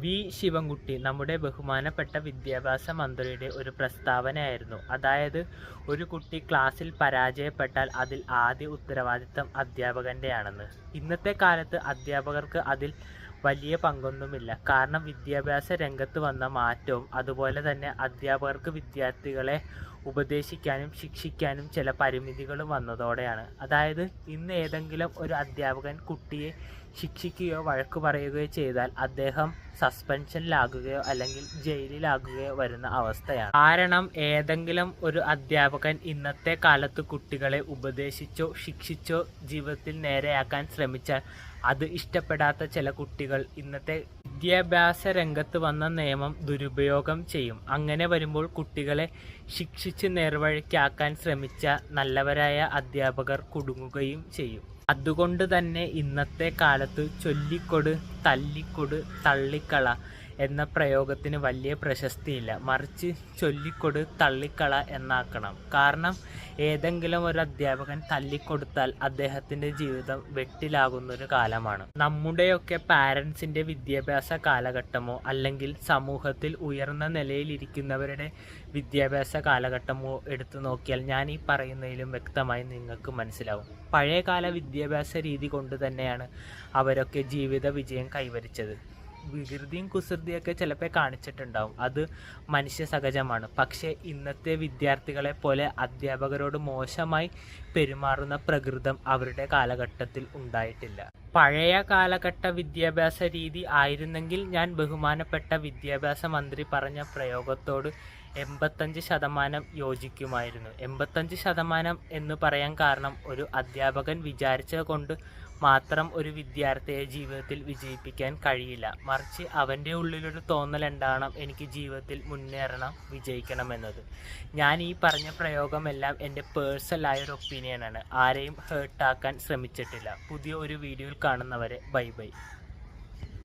V. Sivankutty നമ്മുടെ ബഹുമാനപ്പെട്ട വിദ്യാഭ്യാസ മന്ത്രിയുടെ ഒരു പ്രസ്താവനയായിരുന്നു. അതായത് ഒരു കുട്ടി ക്ലാസ്സിൽ പരാജയപ്പെട്ടാൽ അതിൽ ആദ്യ ഉത്തരവാദിത്തം അധ്യാപകൻ്റെയാണെന്ന്. ഇന്നത്തെ കാലത്ത് അധ്യാപകർക്ക് അതിൽ വലിയ പങ്കൊന്നുമില്ല. കാരണം വിദ്യാഭ്യാസ രംഗത്ത് വന്ന മാറ്റവും അതുപോലെ തന്നെ അധ്യാപകർക്ക് വിദ്യാർത്ഥികളെ ഉപദേശിക്കാനും ശിക്ഷിക്കാനും ചില പരിമിതികളും വന്നതോടെയാണ്. അതായത് ഇന്ന് ഏതെങ്കിലും ഒരു അധ്യാപകൻ കുട്ടിയെ ശിക്ഷിക്കുകയോ വഴക്ക് പറയുകയോ ചെയ്താൽ അദ്ദേഹം സസ്പെൻഷനിലാകുകയോ അല്ലെങ്കിൽ ജയിലിലാകുകയോ വരുന്ന അവസ്ഥയാണ്. കാരണം ഏതെങ്കിലും ഒരു അധ്യാപകൻ ഇന്നത്തെ കാലത്ത് കുട്ടികളെ ഉപദേശിച്ചോ ശിക്ഷിച്ചോ ജീവിതത്തിൽ നേരെയാക്കാൻ ശ്രമിച്ചാൽ അത് ഇഷ്ടപ്പെടാത്ത ചില കുട്ടികൾ ഇന്നത്തെ വിദ്യാഭ്യാസ രംഗത്ത് വന്ന നിയമം ദുരുപയോഗം ചെയ്യും. അങ്ങനെ വരുമ്പോൾ കുട്ടികളെ ശിക്ഷിച്ച് നേർവഴിക്കാക്കാൻ ശ്രമിച്ച നല്ലവരായ അധ്യാപകർ കുടുങ്ങുകയും ചെയ്യും. അതുകൊണ്ട് തന്നെ ഇന്നത്തെ കാലത്ത് ചൊല്ലിക്കൊട് തല്ലിക്കൊട് തള്ളിക്കള എന്ന പ്രയോഗത്തിന് വലിയ പ്രശസ്തിയില്ല. മറിച്ച് ചൊല്ലിക്കൊട് തള്ളിക്കള എന്നാക്കണം. കാരണം ഏതെങ്കിലും ഒരു അധ്യാപകൻ തല്ലിക്കൊടുത്താൽ അദ്ദേഹത്തിൻ്റെ ജീവിതം വെട്ടിലാകുന്നൊരു കാലമാണ്. നമ്മുടെയൊക്കെ പാരൻസിൻ്റെ വിദ്യാഭ്യാസ കാലഘട്ടമോ അല്ലെങ്കിൽ സമൂഹത്തിൽ ഉയർന്ന നിലയിലിരിക്കുന്നവരുടെ വിദ്യാഭ്യാസ കാലഘട്ടമോ എടുത്തു നോക്കിയാൽ ഞാൻ ഈ പറയുന്നതിലും വ്യക്തമായി നിങ്ങൾക്ക് മനസ്സിലാവും. പഴയകാല വിദ്യാഭ്യാസ രീതി കൊണ്ട് തന്നെയാണ് അവരൊക്കെ ജീവിത വിജയം കൈവരിച്ചത്. വികൃതിയും കുസൃതിയൊക്കെ ചിലപ്പോൾ കാണിച്ചിട്ടുണ്ടാവും, അത് മനുഷ്യ സഹജമാണ്. പക്ഷേ ഇന്നത്തെ വിദ്യാർത്ഥികളെ പോലെ അധ്യാപകരോട് മോശമായി പെരുമാറുന്ന പ്രകൃതം അവരുടെ കാലഘട്ടത്തിൽ ഉണ്ടായിട്ടില്ല. പഴയ കാലഘട്ട വിദ്യാഭ്യാസ രീതി ആയിരുന്നെങ്കിൽ ഞാൻ ബഹുമാനപ്പെട്ട വിദ്യാഭ്യാസ മന്ത്രി പറഞ്ഞ പ്രയോഗത്തോട് 85% യോജിക്കുമായിരുന്നു. 85% എന്ന് പറയാൻ കാരണം ഒരു അധ്യാപകൻ വിചാരിച്ചത് കൊണ്ട് മാത്രം ഒരു വിദ്യാർത്ഥിയെ ജീവിതത്തിൽ വിജയിപ്പിക്കാൻ കഴിയില്ല. മറിച്ച് അവൻ്റെ ഉള്ളിലൊരു തോന്നലുണ്ടാകണം, എനിക്ക് ജീവിതത്തിൽ മുന്നേറണം, വിജയിക്കണം എന്നത്. ഞാൻ ഈ പറഞ്ഞ പ്രയോഗമെല്ലാം എൻ്റെ പേഴ്സണലായൊരു ഒപ്പീനിയനാണ്. ആരെയും ഹേർട്ടാക്കാൻ ശ്രമിച്ചിട്ടില്ല. പുതിയ ഒരു വീഡിയോയിൽ കാണുന്നവരെ ബൈ ബൈ.